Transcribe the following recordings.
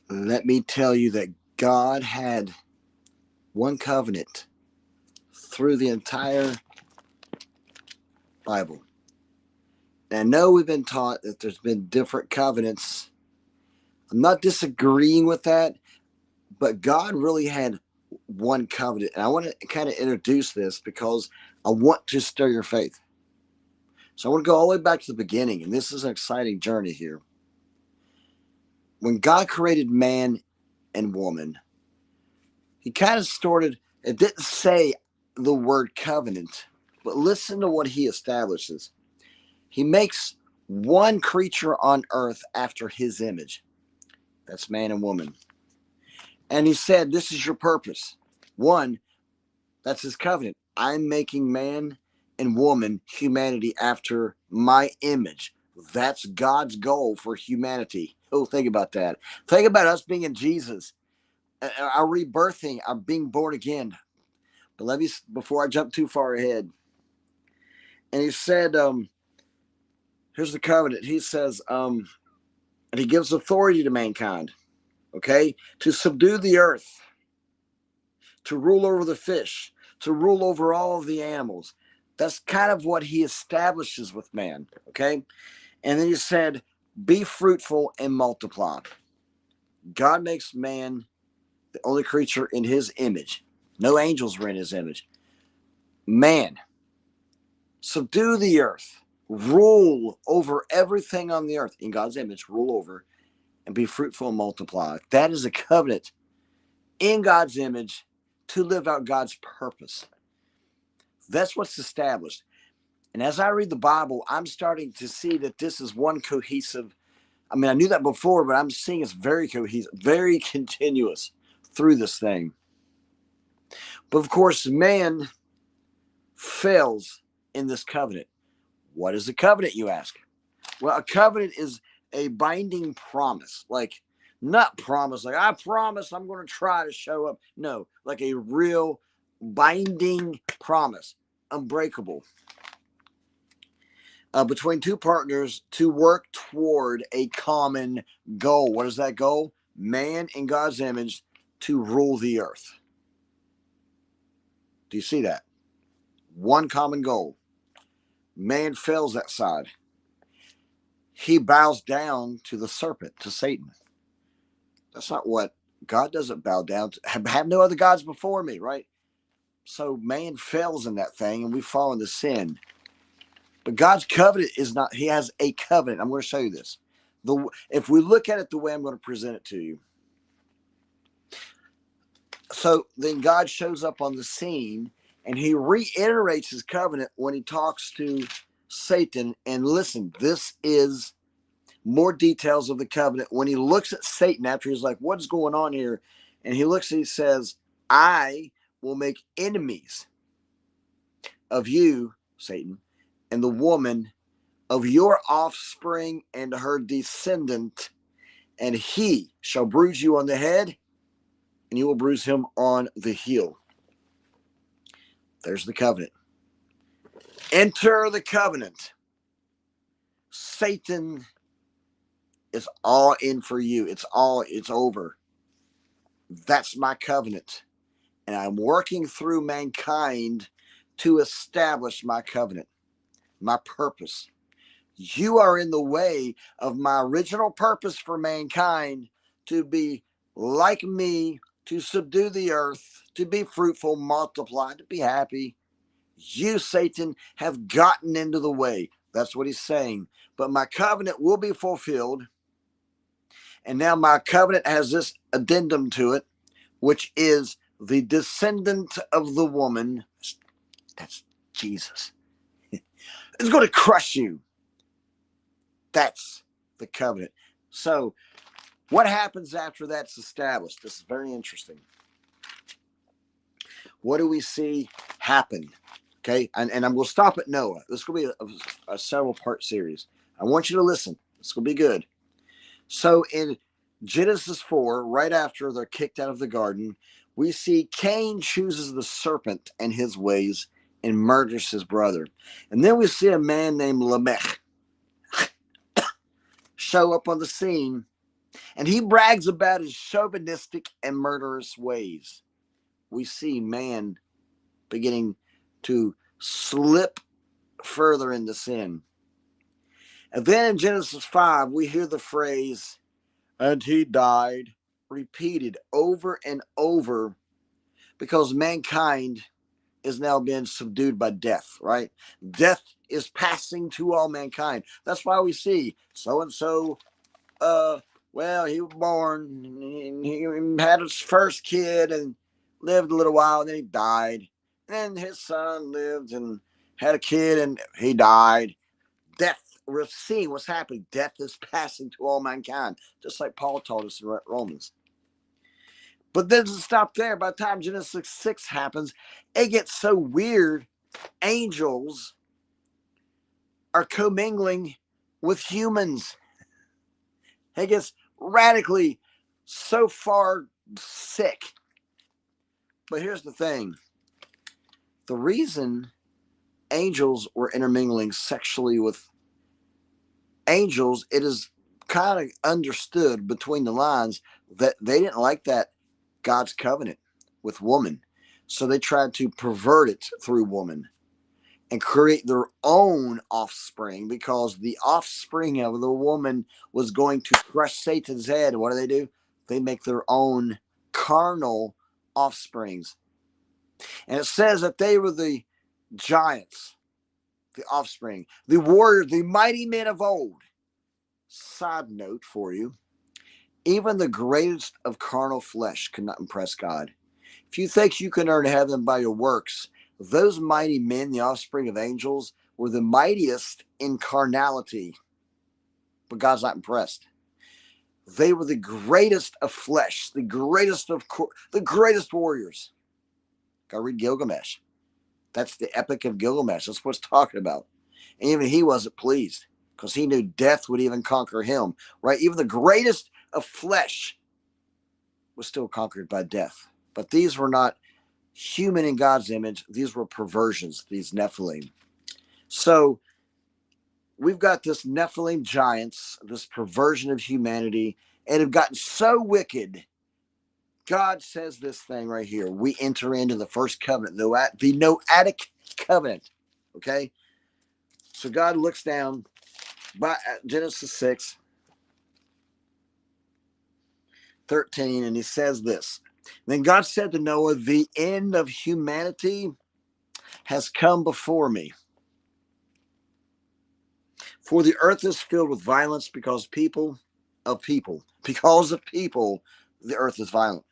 Let me tell you that God had one covenant through the entire Bible. And I know we've been taught that there's been different covenants. I'm not disagreeing with that, but God really had one covenant. And I want to kind of introduce this because I want to stir your faith. So I want to go all the way back to the beginning, and this is an exciting journey here. When God created man and woman, he kind of started, it didn't say the word covenant, but listen to what he establishes. He makes one creature on earth after his image. That's man and woman. And he said, this is your purpose. One, that's his covenant. I'm making man and woman, humanity, after my image. That's God's goal for humanity. Oh, think about that. Think about us being in Jesus, our rebirthing, our being born again. But let me, before I jump too far ahead, and he said, here's the covenant. He says, and he gives authority to mankind, okay, to subdue the earth, to rule over the fish, to rule over all of the animals. That's kind of what he establishes with man, okay? And then he said, be fruitful and multiply. God makes man the only creature in his image. No angels were in his image. Man, subdue the earth, rule over everything on the earth in God's image, rule over, and be fruitful and multiply. That is a covenant in God's image to live out God's purpose. That's what's established. And as I read the Bible, I'm starting to see that this is one cohesive. I mean, I knew that before, but I'm seeing it's very cohesive, very continuous through this thing. But of course, man fails in this covenant. What is a covenant, you ask? Well, a covenant is a binding promise, like not promise, like I promise I'm going to try to show up. No, like a real binding promise, unbreakable, between two partners to work toward a common goal. What is that goal? Man in God's image to rule the earth. Do you see that? One common goal. Man fails that side. He bows down to the serpent, to Satan. That's not what God doesn't bow down to. Have no other gods before me, right? So man fails in that thing and we fall into sin. But God's covenant is not, he has a covenant. I'm going to show you this. If we look at it the way I'm going to present it to you. So then God shows up on the scene and he reiterates his covenant when he talks to Satan. And listen, this is more details of the covenant. When he looks at Satan after he's like, what's going on here? And he looks and he says, I will make enemies of you, Satan, and the woman of your offspring and her descendant, and he shall bruise you on the head, and you will bruise him on the heel. There's the covenant. Enter the covenant. Satan is all in for you. It's over. That's my covenant. And I'm working through mankind to establish my covenant, my purpose. You are in the way of my original purpose for mankind to be like me, to subdue the earth, to be fruitful, multiply, to be happy. You, Satan, have gotten into the way. That's what he's saying. But my covenant will be fulfilled. And now my covenant has this addendum to it, which is the descendant of the woman. That's Jesus. It's going to crush you. That's the covenant. So what happens after that's established? This is very interesting. What do we see happen? Okay, and I'm going to stop at Noah. This is going to be a several part series. I want you to listen. This will be good. So in Genesis 4, right after they're kicked out of the garden, we see Cain chooses the serpent and his ways and murders his brother. And then we see a man named Lamech show up on the scene, And he brags about his chauvinistic and murderous ways. We see man beginning to slip further into sin. And then in Genesis 5, we hear the phrase, and he died, repeated over and over because mankind is now being subdued by death, right? Death is passing to all mankind. That's why we see so-and-so, well, he was born, and he had his first kid and lived a little while, and then he died. And his son lived and had a kid, and he died. Death, we're seeing what's happening. Death is passing to all mankind, just like Paul told us in Romans. But then doesn't stop there. By the time Genesis 6 happens, it gets so weird. Angels are commingling with humans. It gets radically so far sick. But here's the thing. The reason angels were intermingling sexually with angels, it is kind of understood between the lines that they didn't like that God's covenant with woman. So they tried to pervert it through woman and create their own offspring, because the offspring of the woman was going to crush Satan's head. And what do? They make their own carnal offsprings. And it says that they were the giants, the offspring, the warriors, the mighty men of old. Side note for you, even the greatest of carnal flesh could not impress God. If you think you can earn heaven by your works, those mighty men, the offspring of angels, were the mightiest in carnality, but God's not impressed. They were the greatest of flesh, the greatest warriors. Go read Gilgamesh. That's the Epic of Gilgamesh. That's what it's talking about. And even he wasn't pleased, because he knew death would even conquer him, right? Even the greatest of flesh was still conquered by death. But these were not human in God's image. These were perversions, these Nephilim. So we've got this Nephilim giants, this perversion of humanity, and have gotten so wicked. God says this thing right here. We enter into the first covenant, the Noahic covenant. Okay? So God looks down by Genesis 6:13, and he says this. Then God said to Noah, the end of humanity has come before me. For the earth is filled with violence because of people. Because of people, the earth is violent.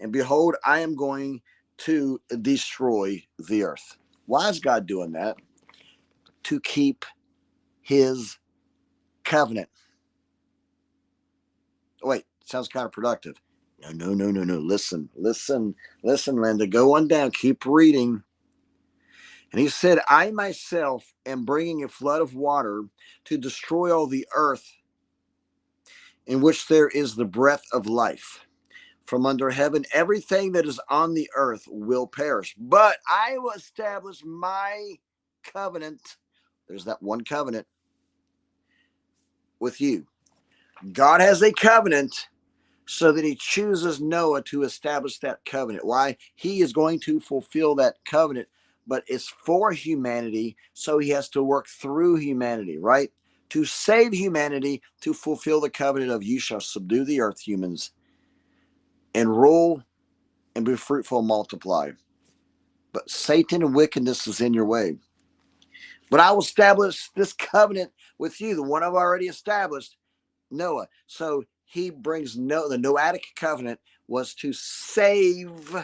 And behold, I am going to destroy the earth. Why is God doing that? To keep his covenant. Wait, sounds counterproductive. No. Listen, Linda. Go on down. Keep reading. And he said, I myself am bringing a flood of water to destroy all the earth in which there is the breath of life. From under heaven, everything that is on the earth will perish. But I will establish my covenant. There's that one covenant with you. God has a covenant so that he chooses Noah to establish that covenant. Why? He is going to fulfill that covenant, but it's for humanity, so he has to work through humanity, right? To save humanity, to fulfill the covenant of you shall subdue the earth, humans, and rule and be fruitful and multiply. But Satan and wickedness is in your way. But I will establish this covenant with you, the one I've already established, Noah. So he brings the Noahic covenant was to save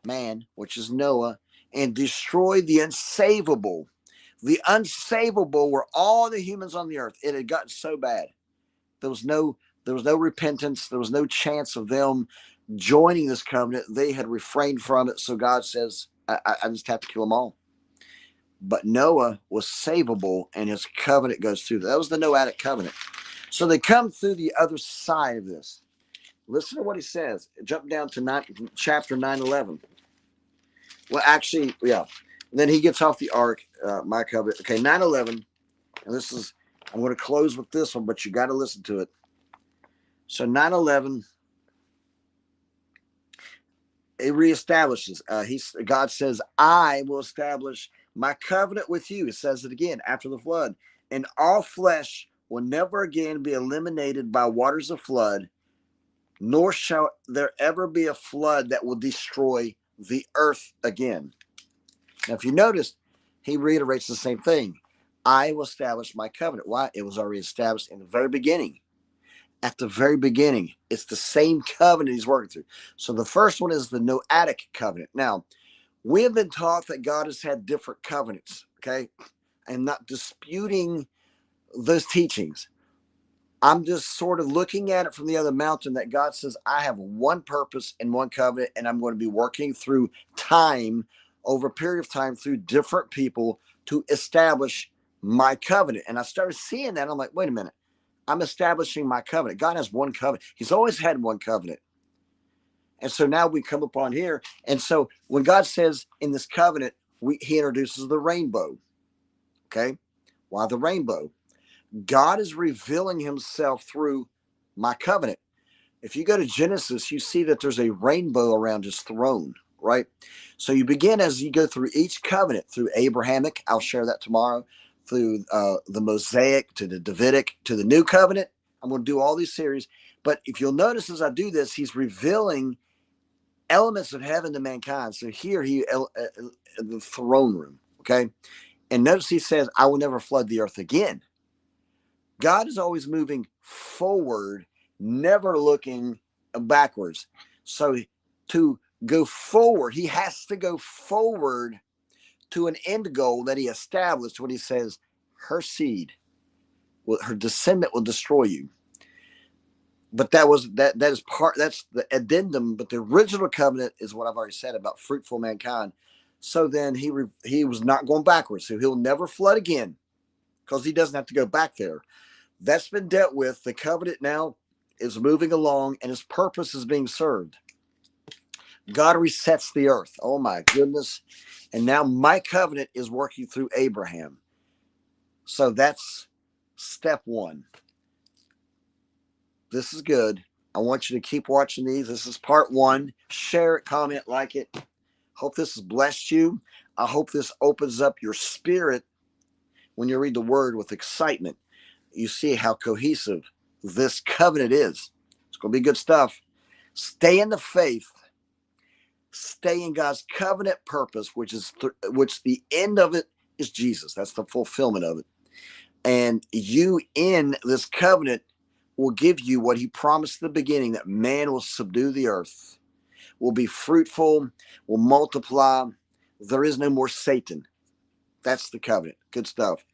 man, which is Noah, and destroy the unsavable. The unsavable were all the humans on the earth. It had gotten so bad. There was no repentance. There was no chance of them joining this covenant. They had refrained from it. So God says, I just have to kill them all. But Noah was savable, and his covenant goes through. That was the Noahic covenant. So they come through the other side of this. Listen to what he says. Jump down to chapter 9:11. Well, actually, yeah. And then he gets off the ark, my covenant. Okay, 9:11. And this is, I'm going to close with this one, but you got to listen to it. So 9/11, it reestablishes. God says, "I will establish my covenant with you." It says it again after the flood, and all flesh will never again be eliminated by waters of flood, nor shall there ever be a flood that will destroy the earth again. Now, if you notice, he reiterates the same thing. I will establish my covenant. Why? It was already established in the very beginning. At the very beginning, it's the same covenant he's working through. So the first one is the Noahic covenant. Now, we have been taught that God has had different covenants, okay? I'm not disputing those teachings. I'm just sort of looking at it from the other mountain that God says, I have one purpose and one covenant, and I'm going to be working through time, over a period of time, through different people to establish my covenant. And I started seeing that. I'm like, wait a minute. I'm establishing my covenant. God has one covenant. He's always had one covenant. And so now we come upon here. And so when God says in this covenant, he introduces the rainbow. Okay. Why the rainbow? God is revealing himself through my covenant. If you go to Genesis, you see that there's a rainbow around his throne, right? So you begin as you go through each covenant, through Abrahamic, I'll share that tomorrow, through the Mosaic, to the Davidic, to the New Covenant. I'm going to do all these series. But if you'll notice as I do this, he's revealing elements of heaven to mankind. So here the throne room, okay? And notice he says, I will never flood the earth again. God is always moving forward, never looking backwards. So to go forward, he has to go forward to an end goal that he established when he says, her seed, her descendant will destroy you. But that's the addendum. But the original covenant is what I've already said about fruitful mankind. So then he was not going backwards. So he'll never flood again because he doesn't have to go back there. That's been dealt with. The covenant now is moving along and his purpose is being served. God resets the earth. Oh my goodness. And now my covenant is working through Abraham. So that's step one. This is good. I want you to keep watching these. This is part one. Share it, comment, like it. Hope this has blessed you. I hope this opens up your spirit when you read the word with excitement. You see how cohesive this covenant is. It's going to be good stuff. Stay in the faith. Stay in God's covenant purpose, which the end of it is Jesus. That's the fulfillment of it. And you in this covenant will give you what he promised at the beginning, that man will subdue the earth, will be fruitful, will multiply. There is no more Satan. That's the covenant. Good stuff.